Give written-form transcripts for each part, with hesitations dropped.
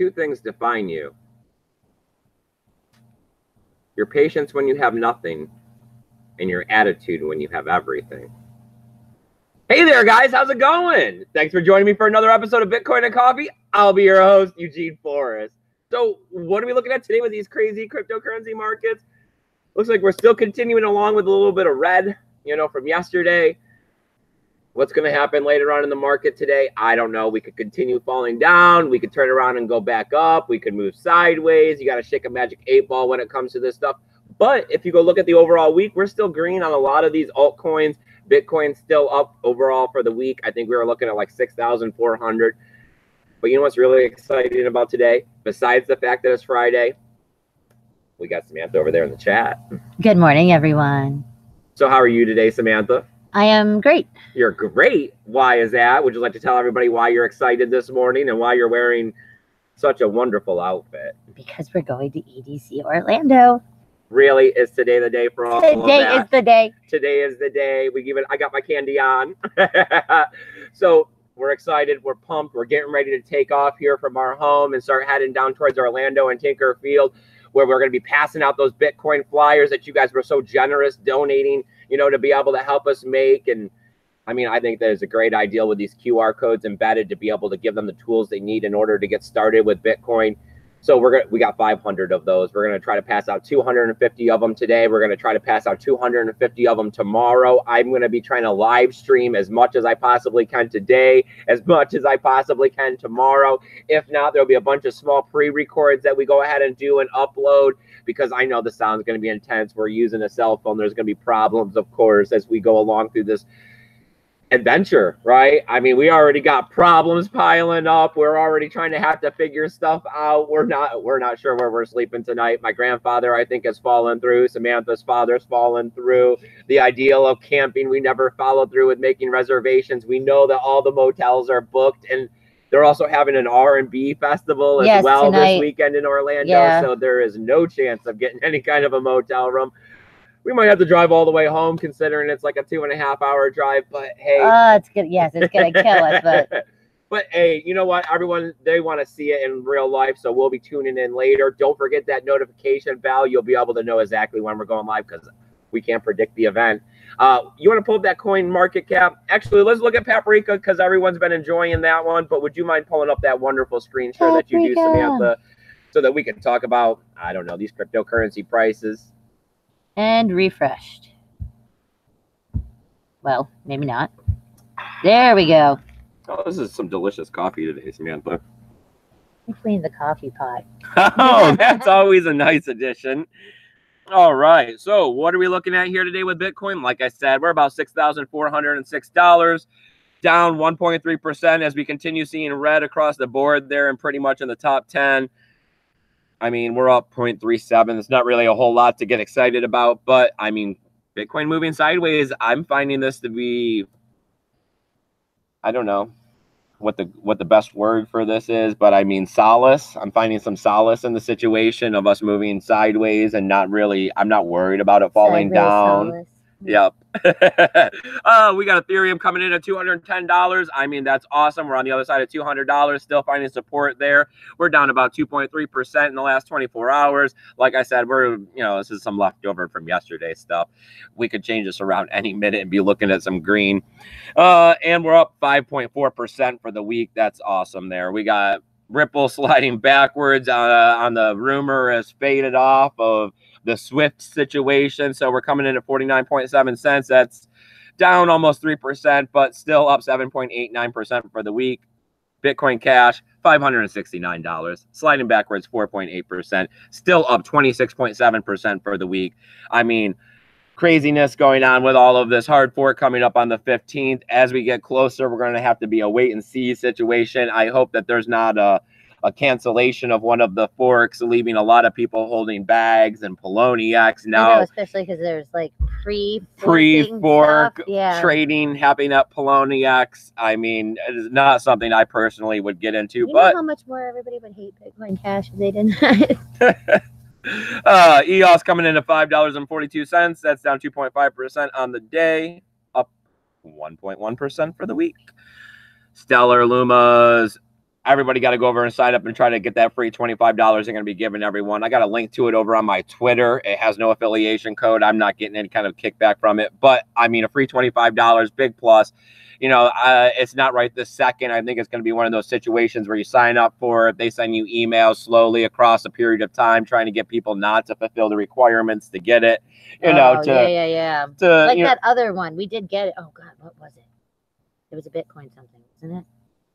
two things define you. Your patience when you have nothing, and your attitude when you have everything. Hey there, guys. How's it going? Thanks for joining me for another episode of Bitcoin and Coffee. I'll be your host, Eugene Forrest. So what are we looking at today with these crazy cryptocurrency markets? Looks like we're still continuing along with a little bit of red, from yesterday. What's going to happen later on in the market today? I don't know. We could continue falling down. We could turn around and go back up. We could move sideways. You got to shake a magic 8-ball when it comes to this stuff. But if you go look at the overall week, we're still green on a lot of these altcoins. Bitcoin's still up overall for the week. I think we were looking at like 6,400. But you know what's really exciting about today? Besides the fact that it's Friday, we got Samantha over there in the chat. Good morning, everyone. So how are you today, Samantha? I am great. You're great. Why is that? Would you like to tell everybody why you're excited this morning and why you're wearing such a wonderful outfit? Because we're going to EDC Orlando. Really? Is today the day for all of that? Today is the day. Today is the day. I got my candy on. So we're excited. We're pumped. We're getting ready to take off here from our home and start heading down towards Orlando and Tinker Field, where we're going to be passing out those Bitcoin flyers that you guys were so generous donating, to be able to help us make. And I think there's a great idea with these QR codes embedded to be able to give them the tools they need in order to get started with Bitcoin. So we got 500 of those. We're going to try to pass out 250 of them today. We're going to try to pass out 250 of them tomorrow. I'm going to be trying to live stream as much as I possibly can today, as much as I possibly can tomorrow. If not, there'll be a bunch of small pre-records that we go ahead and do and upload, because I know the sound's going to be intense. We're using a cell phone. There's going to be problems, of course, as we go along through this adventure, right? We already got problems piling up. We're already trying to have to figure stuff out. We're not sure where we're sleeping tonight. My grandfather, I think, has fallen through. Samantha's father's fallen through. The ideal of camping, we never followed through with making reservations. We know that all the motels are booked, and they're also having an R&B festival as well tonight, this weekend in Orlando. Yeah. So there is no chance of getting any kind of a motel room. We might have to drive all the way home, considering it's like a 2.5-hour drive. But hey, it's good. Yes, it's gonna kill us. But hey, you know what? Everyone, they want to see it in real life, so we'll be tuning in later. Don't forget that notification bell. You'll be able to know exactly when we're going live, because we can't predict the event. You want to pull up that coin market cap? Actually, let's look at Paprika, because everyone's been enjoying that one. But would you mind pulling up that wonderful screen share that you do, Samantha, so that we can talk about, I don't know, these cryptocurrency prices? And refreshed. Well, maybe not. There we go. Oh, this is some delicious coffee today, Samantha. I cleaned the coffee pot. Oh, that's always a nice addition. All right. So what are we looking at here today with Bitcoin? Like I said, we're about $6,406, down 1.3% as we continue seeing red across the board there and pretty much in the top 10. We're up 0.37. It's not really a whole lot to get excited about, but Bitcoin moving sideways. I'm finding this to be, I don't know what the best word for this is, but solace. I'm finding some solace in the situation of us moving sideways and I'm not worried about it falling down. Solace. Yep. We got Ethereum coming in at $210. That's awesome. We're on the other side of $200, still finding support there. We're down about 2.3% in the last 24 hours. Like I said, this is some leftover from yesterday's stuff. We could change this around any minute and be looking at some green. And we're up 5.4% for the week. That's awesome there. We got Ripple sliding backwards on the rumor has faded off of the Swift situation. So we're coming in at 49.7 cents. That's down almost 3%, but still up 7.89% for the week. Bitcoin Cash, $569, sliding backwards 4.8%, still up 26.7% for the week. Craziness going on with all of this hard fork coming up on the 15th. As we get closer, we're going to have to be a wait and see situation. I hope that there's not a cancellation of one of the forks, leaving a lot of people holding bags and Poloniex now. Especially because there's like pre-fork trading happening at Poloniex. It is not something I personally would get into. You know how much more everybody would hate Bitcoin Cash if they didn't. EOS coming in at $5.42. That's down 2.5% on the day, up 1.1% for the week. Stellar Luma's everybody got to go over and sign up and try to get that free $25 they're going to be giving everyone. I got a link to it over on my Twitter. It has no affiliation code. I'm not getting any kind of kickback from it, but I mean, a free $25, big plus. You know, it's not right this second. I think it's going to be one of those situations where you sign up for it. They send you emails slowly across a period of time, trying to get people not to fulfill the requirements to get it. You know, yeah. Like that other one. We did get it. Oh, God, what was it? It was a Bitcoin something, wasn't it?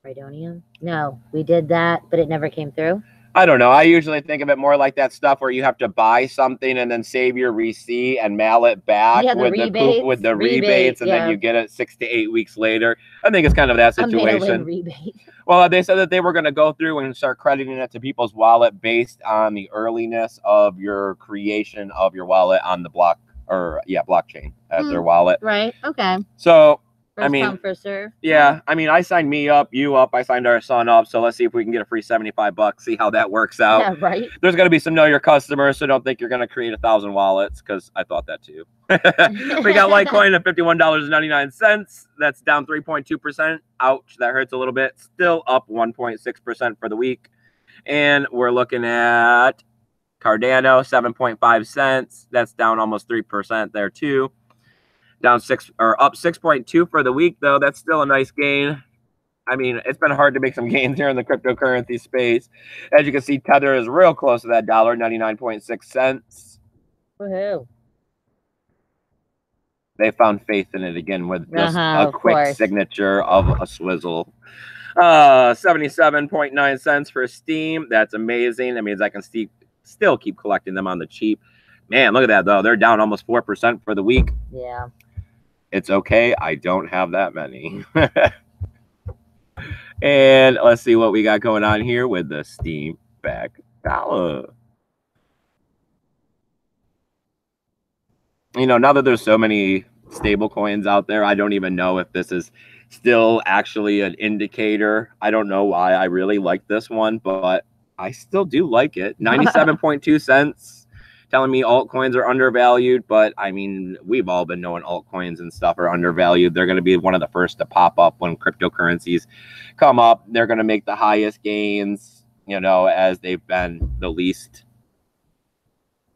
Rhydonium? No, we did that, but it never came through. I don't know. I usually think of it more like that stuff where you have to buy something and then save your receipt and mail it back with the rebates, and then you get it 6 to 8 weeks later. I think it's kind of that situation. Rebate. Well, they said that they were going to go through and start crediting it to people's wallet based on the earliness of your creation of your wallet on the blockchain as their wallet. Right. Okay. So First come, first serve. Yeah, I mean, I signed me up, you up, I signed our son up, so let's see if we can get a free $75, see how that works out. Yeah, right. There's going to be some know your customers, so don't think you're going to create 1,000 wallets, because I thought that too. We got Litecoin at $51.99. That's down 3.2%. Ouch, that hurts a little bit. Still up 1.6% for the week. And we're looking at Cardano, 7.5 cents. That's down almost 3% there too. Down up 6.2 for the week, though. That's still a nice gain. I mean, it's been hard to make some gains here in the cryptocurrency space. As you can see, Tether is real close to that dollar, 99.6 cents. Woohoo. They found faith in it again with just a quick signature of a swizzle. 77.9 cents for Steam. That's amazing. That means I can still keep collecting them on the cheap. Man, look at that, though. They're down almost 4% for the week. Yeah. It's okay. I don't have that many. And let's see what we got going on here with the Steam back dollar. You know, now that there's so many stable coins out there, I don't even know if this is still actually an indicator. I don't know why I really like this one, but I still do like it. 97.2 cents. Telling me altcoins are undervalued, but I mean, we've all been knowing altcoins and stuff are undervalued. They're going to be one of the first to pop up when cryptocurrencies come up. They're going to make the highest gains, you know, as they've been the least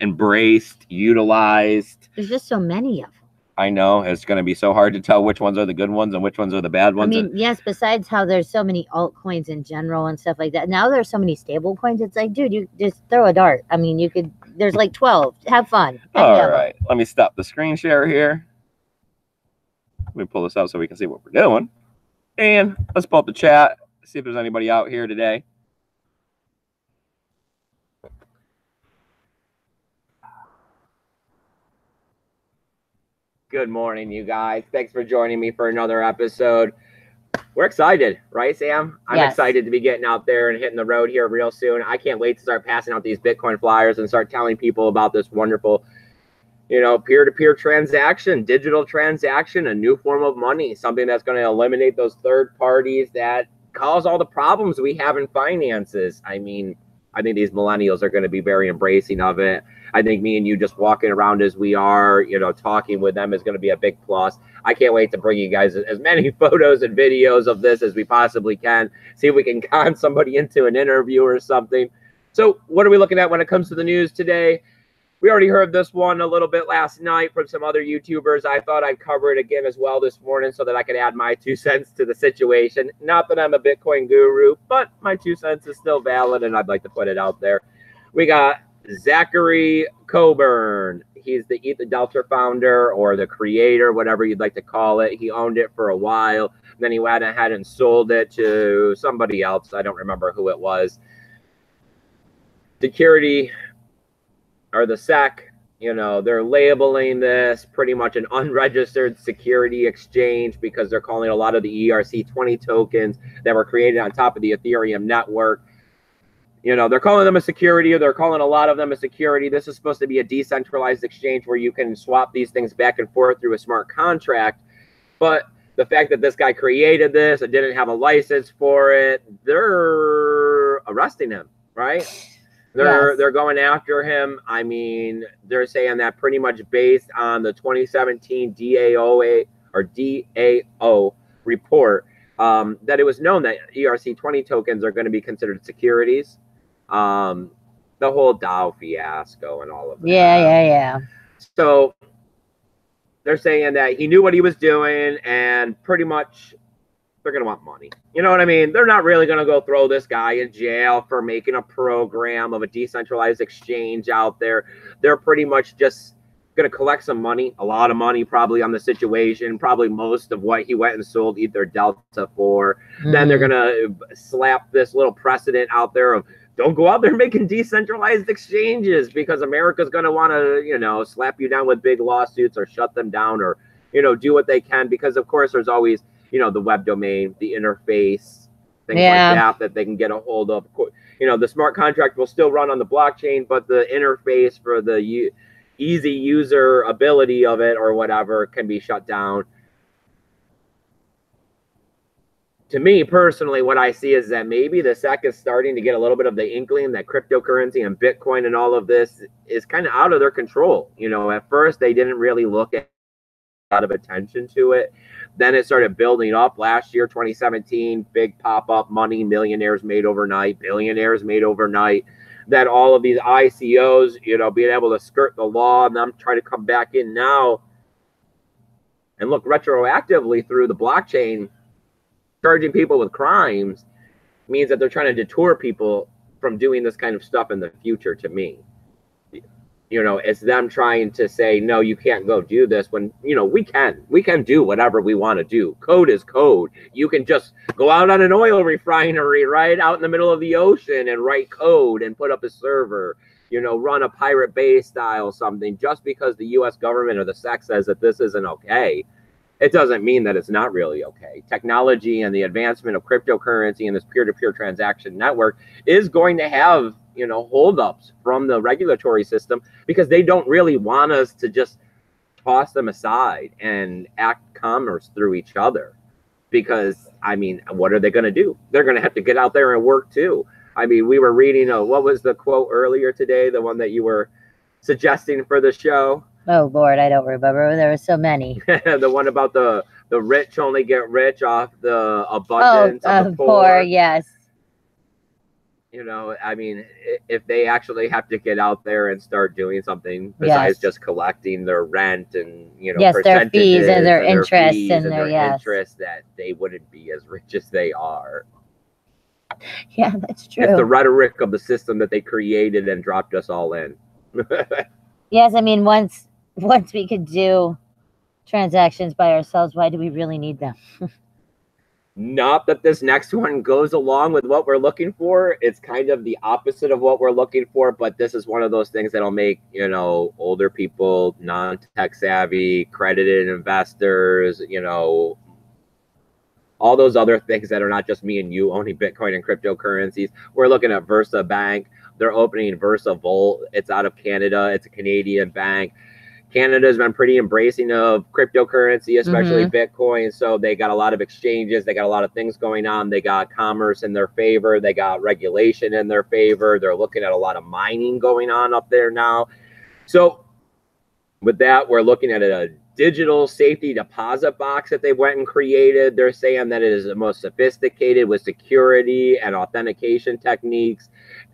embraced, utilized. There's just so many of them. I know. It's going to be so hard to tell which ones are the good ones and which ones are the bad ones. I mean, yes, besides how there's so many altcoins in general and stuff like that. Now there's so many stable coins. It's like, dude, you just throw a dart. I mean, there's like 12. Have fun. All right. Let me stop the screen share here. Let me pull this out so we can see what we're doing. And let's pull up the chat, see if there's anybody out here today. Good morning, you guys. Thanks for joining me for another episode. We're excited, right, Sam? I'm excited to be getting out there and hitting the road here real soon. I can't wait to start passing out these Bitcoin flyers and start telling people about this wonderful, you know, peer-to-peer transaction, digital transaction, a new form of money, something that's going to eliminate those third parties that cause all the problems we have in finances. I mean, I think these millennials are going to be very embracing of it. I think me and you just walking around as we are, you know, talking with them is going to be a big plus. I can't wait to bring you guys as many photos and videos of this as we possibly can. See if we can con somebody into an interview or something. So what are we looking at when it comes to the news today? We already heard this one a little bit last night from some other YouTubers. I thought I'd cover it again as well this morning so that I could add my 2 cents to the situation. Not that I'm a Bitcoin guru, but my 2 cents is still valid, and I'd like to put it out there. We got Zachary Coburn. He's the Eat the Delta founder or the creator, whatever you'd like to call it. He owned it for a while. Then he went ahead and sold it to somebody else. I don't remember who it was. Security, or the SEC, you know, they're labeling this pretty much an unregistered security exchange because they're calling a lot of the ERC20 tokens that were created on top of the Ethereum network. You know, they're calling them a security, or they're calling a lot of them a security. This is supposed to be a decentralized exchange where you can swap these things back and forth through a smart contract. But the fact that this guy created this and didn't have a license for it, they're arresting him, right? They're going after him. I mean, they're saying that pretty much based on the 2017 DAO report, that it was known that ERC-20 tokens are going to be considered securities. The whole Dow fiasco and all of that. Yeah. So they're saying that he knew what he was doing, and pretty much they're going to want money. You know what I mean? They're not really going to go throw this guy in jail for making a program of a decentralized exchange out there. They're pretty much just going to collect some money, a lot of money probably on the situation, probably most of what he went and sold Ether Delta for. Then they're going to slap this little precedent out there of don't go out there making decentralized exchanges, because America's going to want to, you know, slap you down with big lawsuits or shut them down, or, you know, do what they can, because of course there's always, you know, the web domain, the interface, things like that they can get a hold of. You know, the smart contract will still run on the blockchain, but the interface for the easy user ability of it or whatever can be shut down. To me personally, what I see is that maybe the SEC is starting to get a little bit of the inkling that cryptocurrency and Bitcoin and all of this is kind of out of their control. You know, at first they didn't really look at a lot of attention to it. Then it started building up last year, 2017, big pop-up money, millionaires made overnight, billionaires made overnight, that all of these ICOs, you know, being able to skirt the law and them trying to come back in now and look retroactively through the blockchain, charging people with crimes, means that they're trying to deter people from doing this kind of stuff in the future. To me, you know, it's them trying to say, no, you can't go do this, when, you know, we can do whatever we want to do. Code is code. You can just go out on an oil refinery right out in the middle of the ocean and write code and put up a server, you know, run a Pirate Bay style something. Just because the US government or the SEC says that this isn't okay, it doesn't mean that it's not really okay. Technology and the advancement of cryptocurrency and this peer-to-peer transaction network is going to have, you know, holdups from the regulatory system, because they don't really want us to just toss them aside and act commerce through each other. Because, I mean, what are they going to do? They're going to have to get out there and work too. I mean, we were reading, what was the quote earlier today, the one that you were suggesting for the show? Oh Lord, I don't remember. There were so many. The one about the rich only get rich off the abundance of the poor. Yes. You know, I mean, if they actually have to get out there and start doing something besides just collecting their rent and, you know, their fees and their interest and their interest, that they wouldn't be as rich as they are. Yeah, that's true. It's the rhetoric of the system that they created and dropped us all in. Yes, I mean, once we could do transactions by ourselves, why do we really need them? Not that this next one goes along with what we're looking for. It's kind of the opposite of what we're looking for, but this is one of those things that'll make, you know, older people, non-tech savvy, credited investors, you know, all those other things that are not just me and you owning Bitcoin and cryptocurrencies. We're looking at Versa Bank. They're opening Versa Volt. It's out of Canada. It's a Canadian bank. Canada's been pretty embracing of cryptocurrency, especially Bitcoin. So they got a lot of exchanges. They got a lot of things going on. They got commerce in their favor. They got regulation in their favor. They're looking at a lot of mining going on up there now. So with that, we're looking at a digital safety deposit box that they went and created. They're saying that it is the most sophisticated with security and authentication techniques.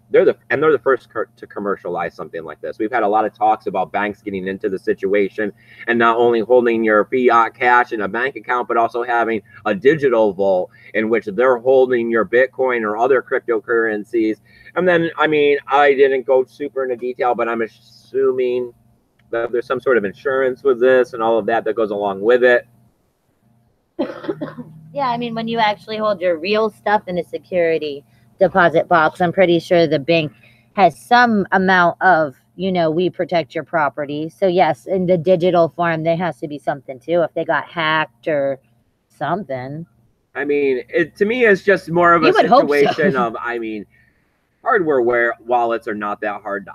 They're the first to commercialize something like this. We've had a lot of talks about banks getting into the situation and not only holding your fiat cash in a bank account, but also having a digital vault in which they're holding your Bitcoin or other cryptocurrencies. And then, I mean, I didn't go super into detail, but I'm assuming that there's some sort of insurance with this and all of that goes along with it. Yeah, I mean, when you actually hold your real stuff in a security deposit box, I'm pretty sure the bank has some amount of, you know, we protect your property. So yes, in the digital form, there has to be something too, if they got hacked or something. I mean, to me, it's just more of a situation of, I mean, hardware wallets are not that hard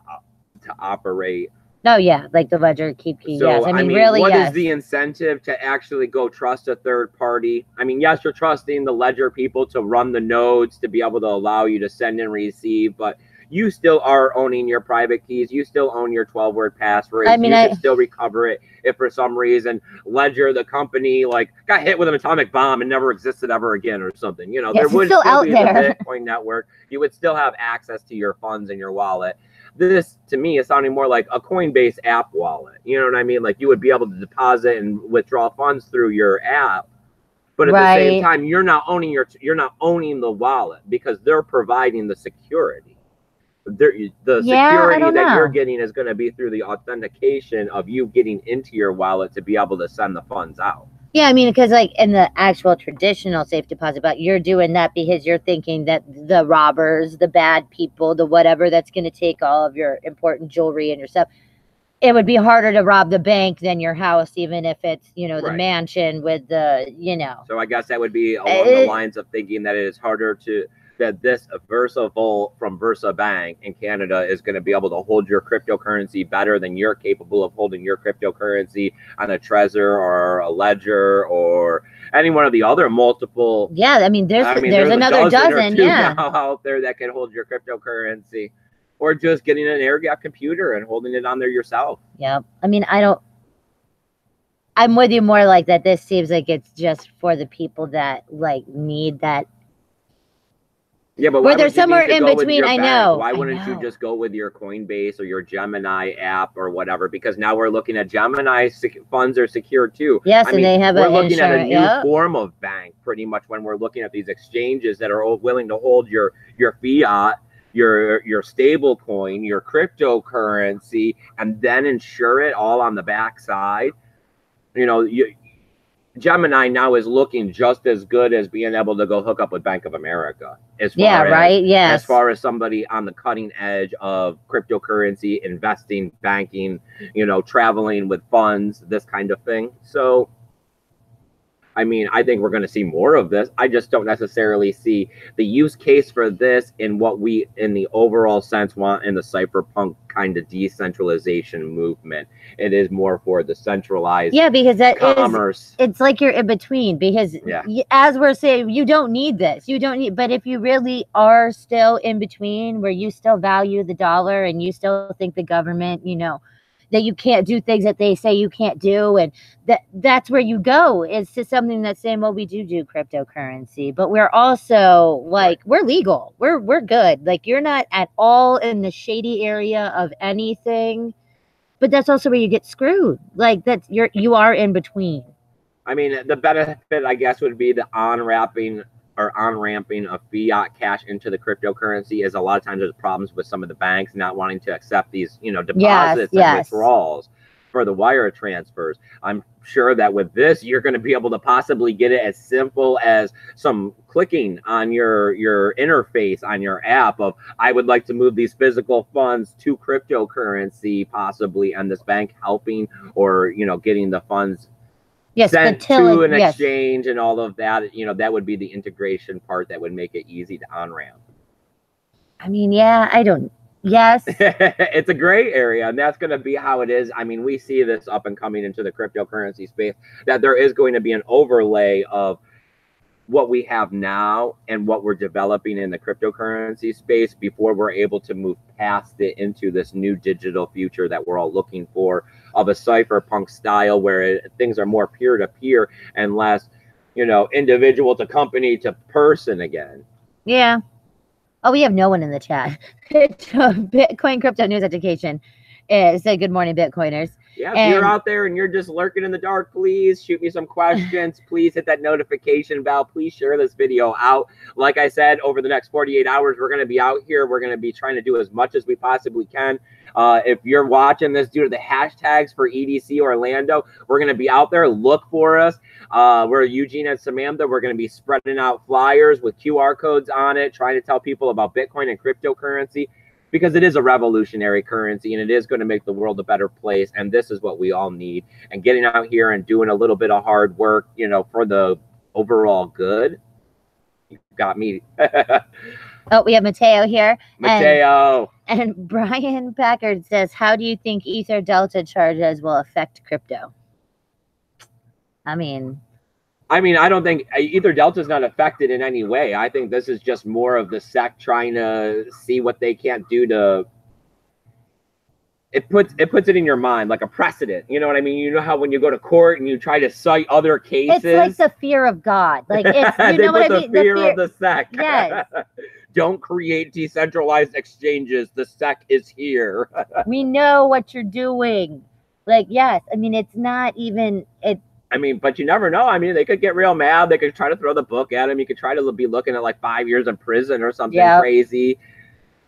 to operate. No, yeah, like the ledger keep key. So, yes, I mean, really, what is the incentive to actually go trust a third party? I mean, yes, you're trusting the ledger people to run the nodes to be able to allow you to send and receive, but you still are owning your private keys. You still own your 12-word passwords. I mean, you can still recover it if for some reason Ledger, the company, like got hit with an atomic bomb and never existed ever again or something. You know, there would still be the Bitcoin network. You would still have access to your funds in your wallet. This, to me, is sounding more like a Coinbase app wallet. You know what I mean? Like you would be able to deposit and withdraw funds through your app. But at the same time, you're not owning the wallet because they're providing the security. The security that you're getting is going to be through the authentication of you getting into your wallet to be able to send the funds out. Yeah, I mean, because like in the actual traditional safe deposit, but you're doing that because you're thinking that the robbers, the bad people, the whatever that's going to take all of your important jewelry and your stuff, it would be harder to rob the bank than your house, even if it's, you know, the mansion with the, you know. So I guess that would be along the lines of thinking that it is harder that this VersaVault from VersaBank in Canada is going to be able to hold your cryptocurrency better than you're capable of holding your cryptocurrency on a Trezor or a Ledger or any one of the other multiple. Yeah, I mean, there's another dozen now out there that can hold your cryptocurrency. Or just getting an air-gapped computer and holding it on there yourself. Yeah. I mean, I'm with you more like that. This seems like it's just for the people that like need that. Yeah, but where there's somewhere in between. I know. Why wouldn't you just go with your Coinbase or your Gemini app or whatever? Because now we're looking at Gemini funds are secure too. Yes, and they have we're looking at a new form of bank pretty much when we're looking at these exchanges that are willing to hold your fiat, your stable coin, your cryptocurrency, and then insure it all on the backside. You know, Gemini now is looking just as good as being able to go hook up with Bank of America. As far as somebody on the cutting edge of cryptocurrency, investing, banking, you know, traveling with funds, this kind of thing. So I mean, I think we're going to see more of this. I just don't necessarily see the use case for this in what we, in the overall sense, want in the cypherpunk kind of decentralization movement. It is more for the centralized because that commerce. It's like you're in between because as we're saying, you don't need this. You don't need, but if you really are still in between where you still value the dollar and you still think the government, you know, that you can't do things that they say you can't do, and that's where you go. It's to something that's saying, well, we do cryptocurrency, but we're also like we're legal, we're good. Like you're not at all in the shady area of anything, but that's also where you get screwed. Like that's you are in between. I mean, the benefit, I guess, would be the on-ramping of fiat cash into the cryptocurrency. Is a lot of times there's problems with some of the banks not wanting to accept these, you know, deposits and withdrawals for the wire transfers. I'm sure that with this, you're going to be able to possibly get it as simple as some clicking on your interface on your app of, I would like to move these physical funds to cryptocurrency, possibly, and this bank helping or, you know, getting the funds sent to an exchange and all of that. You know, that would be the integration part that would make it easy to on-ramp. I mean, it's a gray area, and that's going to be how it is. I mean, we see this up and coming into the cryptocurrency space, that there is going to be an overlay of what we have now and what we're developing in the cryptocurrency space before we're able to move past it into this new digital future that we're all looking for, of a cypherpunk style where things are more peer-to-peer and less, you know, individual to company to person again. Yeah. Oh, we have no one in the chat. Bitcoin Crypto News Education say good morning, Bitcoiners. Yeah, if you're out there and you're just lurking in the dark, please shoot me some questions. Please hit that notification bell. Please share this video out. Like I said, over the next 48 hours, we're going to be out here. We're going to be trying to do as much as we possibly can. If you're watching this due to the hashtags for EDC Orlando, we're going to be out there. Look for us. We're Eugene and Samantha. We're going to be spreading out flyers with QR codes on it, trying to tell people about Bitcoin and cryptocurrency, because it is a revolutionary currency and it is going to make the world a better place. And this is what we all need. And getting out here and doing a little bit of hard work, you know, for the overall good. You got me. Oh, we have Mateo here. Mateo. And Brian Packard says, how do you think Ether Delta charges will affect crypto? I mean, I mean, I don't think Ether Delta is not affected in any way. I think this is just more of the SEC trying to see what they can't do to. It puts it in your mind like a precedent. You know what I mean? You know how when you go to court and you try to cite other cases, it's like the fear of God. Like it's you know what I mean? The fear of the SEC. Yes. Don't create decentralized exchanges. The SEC is here. We know what you're doing. Like, yes. I mean, it's not even it. I mean, but you never know. I mean, they could get real mad. They could try to throw the book at him. You could try to be looking at like 5 years in prison or something crazy.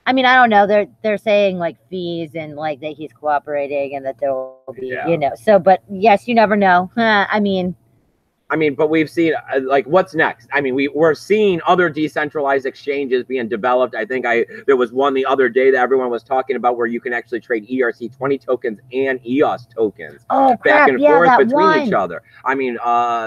I mean, I don't know. They're saying like fees and like that he's cooperating and that there will be, you know. So, but yes, you never know. I mean, but we've seen like what's next. I mean, we're seeing other decentralized exchanges being developed. I think there was one the other day that everyone was talking about where you can actually trade ERC20 tokens and EOS tokens back and forth between each other. I mean,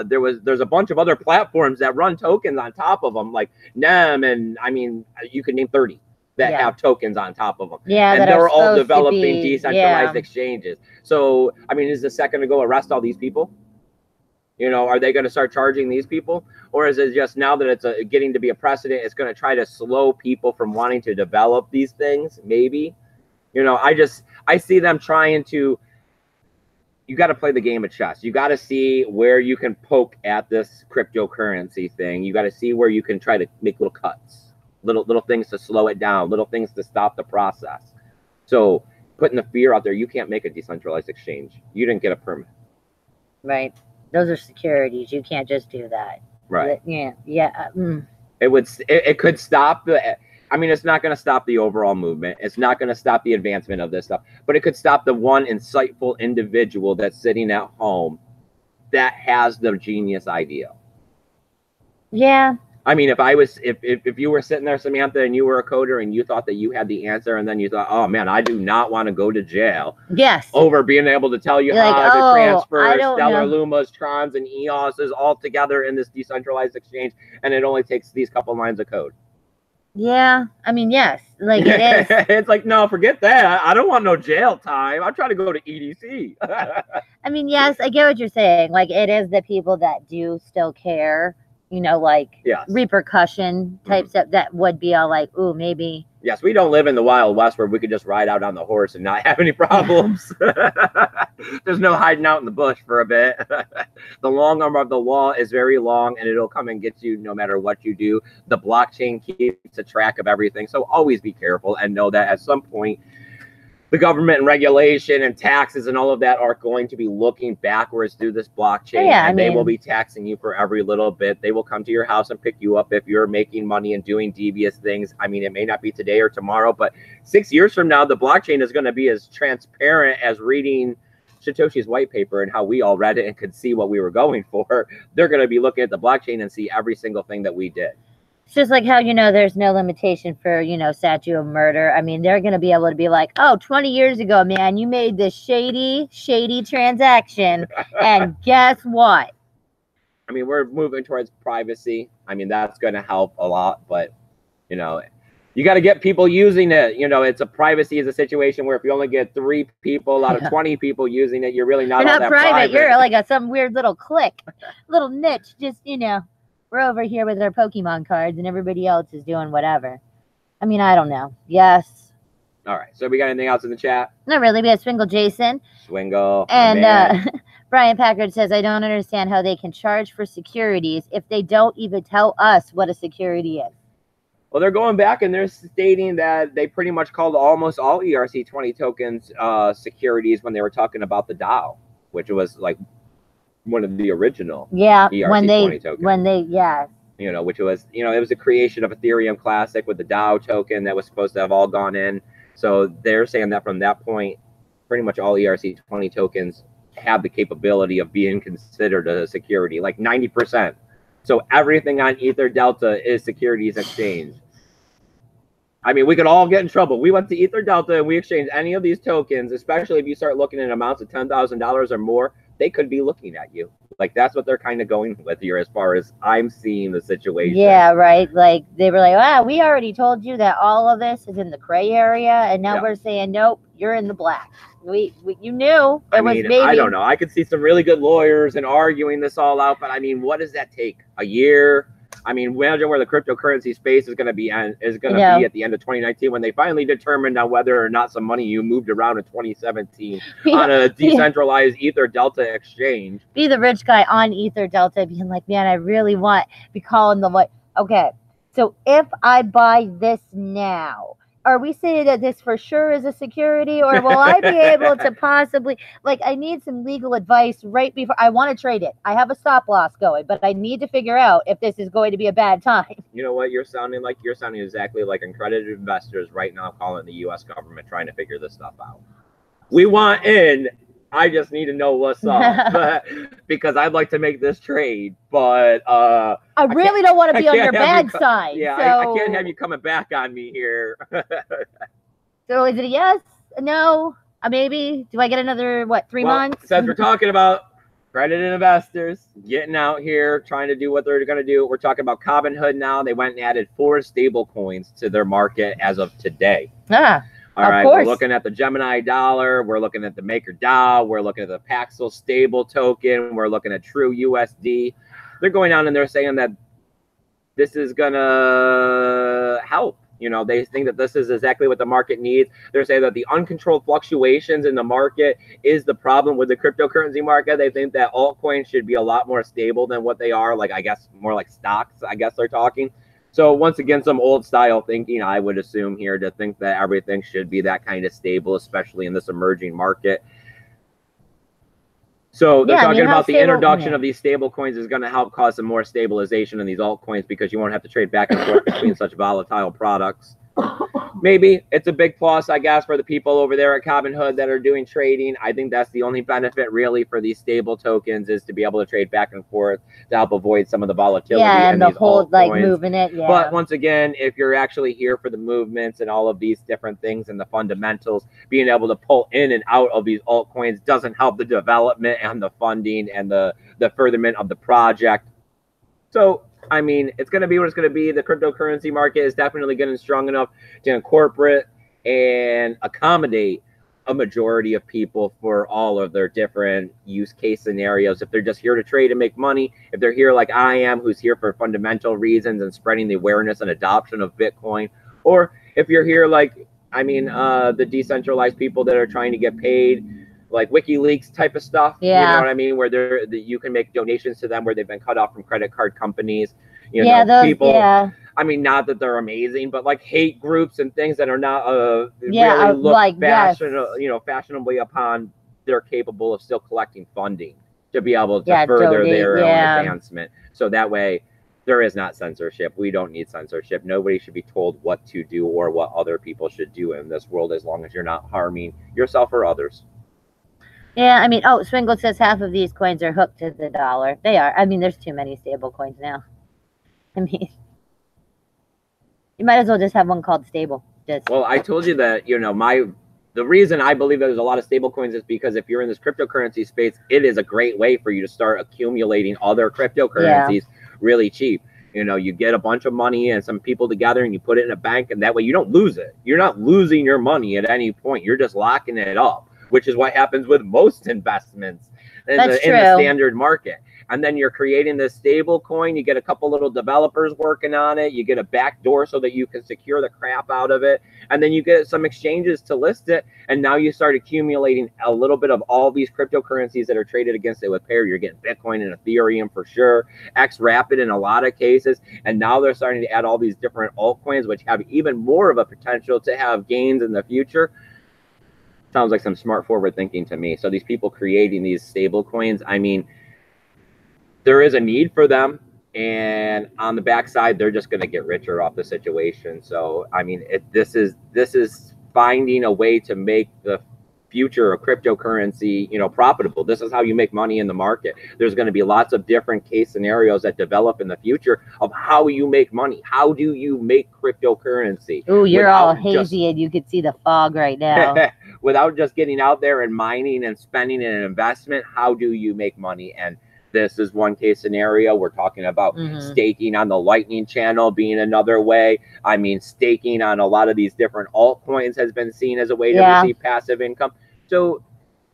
there's a bunch of other platforms that run tokens on top of them, like NEM, and I mean, you could name 30 that have tokens on top of them. Yeah, and they're all developing decentralized exchanges. So, I mean, is the SEC going to go arrest all these people? You know, are they going to start charging these people? Or is it just now that it's getting to be a precedent, it's going to try to slow people from wanting to develop these things? Maybe. You know, I see them trying to, you got to play the game of chess. You got to see where you can poke at this cryptocurrency thing. You got to see where you can try to make little cuts, little things to slow it down, little things to stop the process. So putting the fear out there, you can't make a decentralized exchange. You didn't get a permit. Right. Those are securities. You can't just do that. Right. Yeah. It could stop I mean, it's not going to stop the overall movement. It's not going to stop the advancement of this stuff, but it could stop the one insightful individual that's sitting at home that has the genius idea. Yeah. I mean, if you were sitting there, Samantha, and you were a coder and you thought that you had the answer, and then you thought, oh man, I do not want to go to jail. Yes. Over being able to tell you how to transfer Stellar Lumas, Trons, and EOSs all together in this decentralized exchange, and it only takes these couple lines of code. Yeah. I mean, yes. Like it is. It's like, no, forget that. I don't want no jail time. I'm trying to go to EDC. I mean, yes, I get what you're saying. Like it is the people that do still care. You know, like repercussion type stuff that would be all like, ooh, maybe. Yes, we don't live in the Wild West where we could just ride out on the horse and not have any problems. There's no hiding out in the bush for a bit. The long arm of the law is very long, and it'll come and get you no matter what you do. The blockchain keeps a track of everything, so always be careful and know that at some point, the government and regulation and taxes and all of that are going to be looking backwards through this blockchain, and they will be taxing you for every little bit. They will come to your house and pick you up if you're making money and doing devious things. I mean, it may not be today or tomorrow, but 6 years from now, the blockchain is going to be as transparent as reading Satoshi's white paper and how we all read it and could see what we were going for. They're going to be looking at the blockchain and see every single thing that we did. It's just like how, you know, there's no limitation for, you know, statute of murder. I mean, they're going to be able to be like, oh, 20 years ago, man, you made this shady transaction. And guess what? I mean, we're moving towards privacy. I mean, that's going to help a lot. But, you know, you got to get people using it. You know, privacy is a situation where if you only get 3 people out of 20 people using it, you're really not all that private. You're like some weird little clique, little niche, just, you know. We're over here with our Pokemon cards and everybody else is doing whatever. I mean, I don't know. Yes. All right. So we got anything else in the chat? Not really. We have Swingle Jason. Swingle. And Brian Packard says, I don't understand how they can charge for securities if they don't even tell us what a security is. Well, they're going back and they're stating that they pretty much called almost all ERC20 tokens securities when they were talking about the DAO, which was like one of the original ERC20 tokens. You know, which was, you know, it was a creation of Ethereum Classic with the DAO token that was supposed to have all gone in. So they're saying that from that point, pretty much all ERC20 tokens have the capability of being considered a security, like 90%. So everything on Ether Delta is securities exchange. I mean, we could all get in trouble. We went to Ether Delta and we exchanged any of these tokens, especially if you start looking at amounts of $10,000 or more. they could be looking at you. Like, that's what they're kind of going with here as far as I'm seeing the situation. Yeah, right. Like they were like, "Wow, we already told you that all of this is in the gray area, and now we're saying nope, you're in the black." We you knew it was maybe. I don't know. I could see some really good lawyers and arguing this all out, but I mean, what does that take? A year? I mean, imagine where the cryptocurrency space is going to be at the end of 2019 when they finally determined on whether or not some money you moved around in 2017 on a decentralized Ether Delta exchange. Be the rich guy on Ether Delta being like, man, I really want to be calling the like, okay, so if I buy this now, are we saying that this for sure is a security, or will I be able to possibly, like, I need some legal advice right before I want to trade it. I have a stop loss going, but I need to figure out if this is going to be a bad time. You know what? You're sounding exactly like accredited investors right now calling the U.S. government trying to figure this stuff out. We want in. I just need to know what's up because I'd like to make this trade, but I really don't want to be on your bad side. Yeah, so... I can't have you coming back on me here. So is it a yes, a no, a maybe? Do I get another 3 months? Since we're talking about accredited investors getting out here trying to do what they're going to do, we're talking about Robinhood now. They went and added 4 stable coins to their market as of today. All right, we're looking at the Gemini dollar. We're looking at the Maker DAO. We're looking at the Paxos stable token. We're looking at True USD. They're going on and they're saying that this is going to help. You know, they think that this is exactly what the market needs. They're saying that the uncontrolled fluctuations in the market is the problem with the cryptocurrency market. They think that altcoins should be a lot more stable than what they are. Like, I guess, more like stocks, I guess they're talking. So once again, some old style thinking, I would assume here, to think that everything should be that kind of stable, especially in this emerging market. So they're talking about the introduction of these stable coins is going to help cause some more stabilization in these altcoins because you won't have to trade back and forth between such volatile products. Maybe it's a big plus, I guess, for the people over there at Robinhood that are doing trading. I think that's the only benefit really for these stable tokens is to be able to trade back and forth to help avoid some of the volatility. Yeah, and the whole like moving it. Yeah. But once again, if you're actually here for the movements and all of these different things and the fundamentals, being able to pull in and out of these altcoins doesn't help the development and the funding and the furtherment of the project. So I mean, it's going to be what it's going to be. The cryptocurrency market is definitely getting strong enough to incorporate and accommodate a majority of people for all of their different use case scenarios. If they're just here to trade and make money, if they're here like I am, who's here for fundamental reasons and spreading the awareness and adoption of Bitcoin, or if you're here like, I mean, the decentralized people that are trying to get paid, like WikiLeaks type of stuff, you know what I mean, where you can make donations to them where they've been cut off from credit card companies. You know, people. I mean, not that they're amazing, but like hate groups and things that are not really look like, fashionably upon. They're capable of still collecting funding to be able to further their own advancement. So that way, there is not censorship. We don't need censorship. Nobody should be told what to do or what other people should do in this world, as long as you're not harming yourself or others. Yeah, I mean, Swingle says half of these coins are hooked to the dollar. They are. I mean, there's too many stable coins now. I mean, you might as well just have one called stable. Well, I told you that, you know, the reason I believe there's a lot of stable coins is because if you're in this cryptocurrency space, it is a great way for you to start accumulating other cryptocurrencies really cheap. You know, you get a bunch of money and some people together and you put it in a bank, and that way you don't lose it. You're not losing your money at any point. You're just locking it up, which is what happens with most investments in the standard market. And then you're creating this stable coin. You get a couple little developers working on it. You get a back door so that you can secure the crap out of it. And then you get some exchanges to list it. And now you start accumulating a little bit of all these cryptocurrencies that are traded against it with pair. You're getting Bitcoin and Ethereum for sure, XRapid in a lot of cases. And now they're starting to add all these different altcoins, which have even more of a potential to have gains in the future. Sounds like some smart forward thinking to me. So these people creating these stable coins, I mean, there is a need for them, and on the backside, they're just going to get richer off the situation. So, I mean, this is finding a way to make the future of cryptocurrency, you know, profitable. This is how you make money in the market. There's going to be lots of different case scenarios that develop in the future of how you make money. How do you make cryptocurrency? Oh, you're all hazy and you can see the fog right now. Without just getting out there and mining and spending in an investment, how do you make money? And this is one case scenario. We're talking about staking on the Lightning channel being another way. I mean, staking on a lot of these different altcoins has been seen as a way to receive passive income. So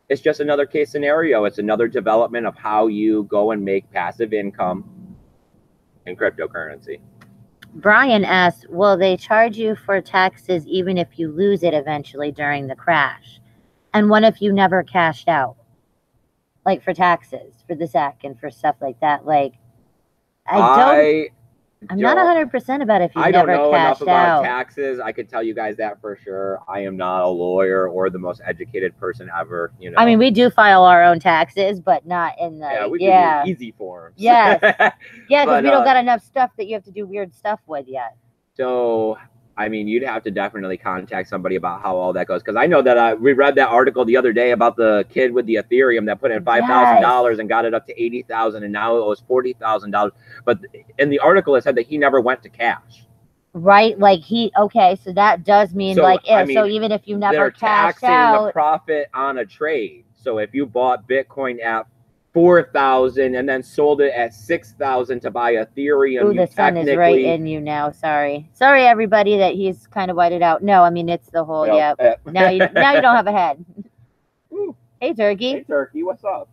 it's just another case scenario. It's another development of how you go and make passive income in cryptocurrency. Brian asks, will they charge you for taxes even if you lose it eventually during the crash? And what if you never cashed out? Like for taxes, for the SEC and for stuff like that. Like, I'm not 100% about if you never cashed out. I don't know enough about taxes. I could tell you guys that for sure. I am not a lawyer or the most educated person ever. You know, I mean, we do file our own taxes, but not in the we do easy forms. Yes, yeah, because we don't got enough stuff that you have to do weird stuff with yet. So, I mean, you'd have to definitely contact somebody about how all that goes. Because I know that we read that article the other day about the kid with the Ethereum that put in $5,000 and got it up to $80,000, and now it was $40,000. But in the article, it said that he never went to cash. Right, like okay, so that does mean so even if you never cash out, the profit on a trade. So if you bought Bitcoin at 4,000 and then sold it at 6,000 to buy Ethereum. Ooh, the sun is right in you now. Sorry everybody that he's kind of whited out. No, I mean it's the whole now you don't have a head. Ooh. Hey turkey. Hey turkey, what's up?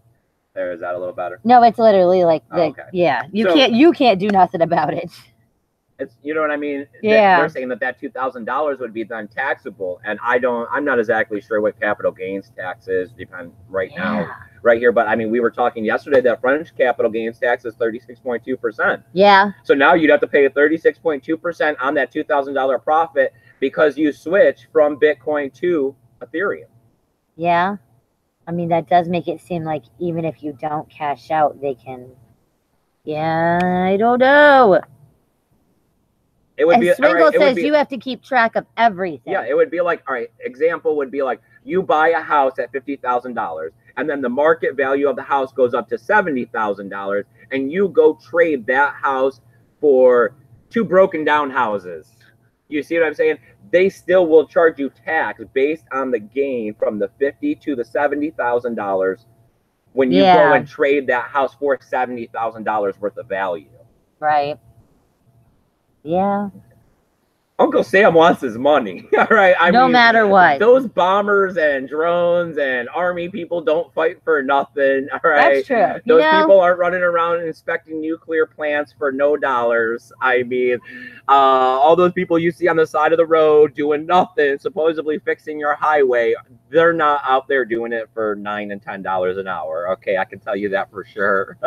There, is that a little better? No, it's literally like you can't do nothing about it. It's, you know what I mean? Yeah. They're saying that $2,000 would be then taxable, and I'm not exactly sure what capital gains tax is now. Right here, but I mean, we were talking yesterday that French capital gains tax is 36.2%. Yeah. So now you'd have to pay a 36.2% on that $2,000 profit because you switch from Bitcoin to Ethereum. Yeah. I mean, that does make it seem like even if you don't cash out, they can. Yeah, I don't know. It would be. Swingle says you have to keep track of everything. Yeah, it would be like, all right, example would be like you buy a house at $50,000. And then the market value of the house goes up to $70,000, and you go trade that house for 2 broken down houses. You see what I'm saying? They still will charge you tax based on the gain from the $50,000 to the $70,000 when you go and trade that house for $70,000 worth of value. Right. Yeah. Uncle Sam wants his money. All right. No matter what. Those bombers and drones and army people don't fight for nothing. All right. That's true. Those people aren't running around inspecting nuclear plants for no dollars. I mean, all those people you see on the side of the road doing nothing, supposedly fixing your highway, they're not out there doing it for $9 and $10 an hour. Okay, I can tell you that for sure.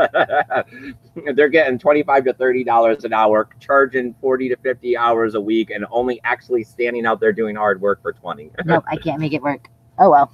They're getting $25 to $30 an hour, charging 40 to 50 hours a week, and only actually standing out there doing hard work for 20. Nope, I can't make it work. Oh well.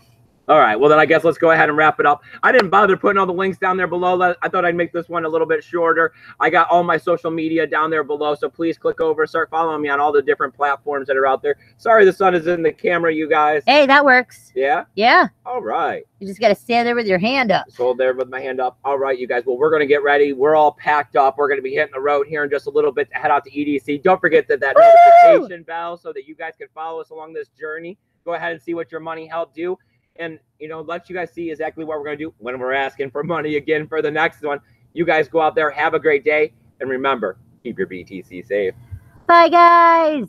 All right, well then I guess let's go ahead and wrap it up. I didn't bother putting all the links down there below. I thought I'd make this one a little bit shorter. I got all my social media down there below, so please click over, start following me on all the different platforms that are out there. Sorry the sun is in the camera, you guys. Hey, that works. Yeah? Yeah. All right. You just got to stand there with your hand up. Just hold there with my hand up. All right, you guys. Well, we're going to get ready. We're all packed up. We're going to be hitting the road here in just a little bit to head out to EDC. Don't forget that notification bell so that you guys can follow us along this journey. Go ahead and see what your money helped do. And, you know, let you guys see exactly what we're going to do when we're asking for money again for the next one. You guys go out there, have a great day. And remember, keep your BTC safe. Bye, guys.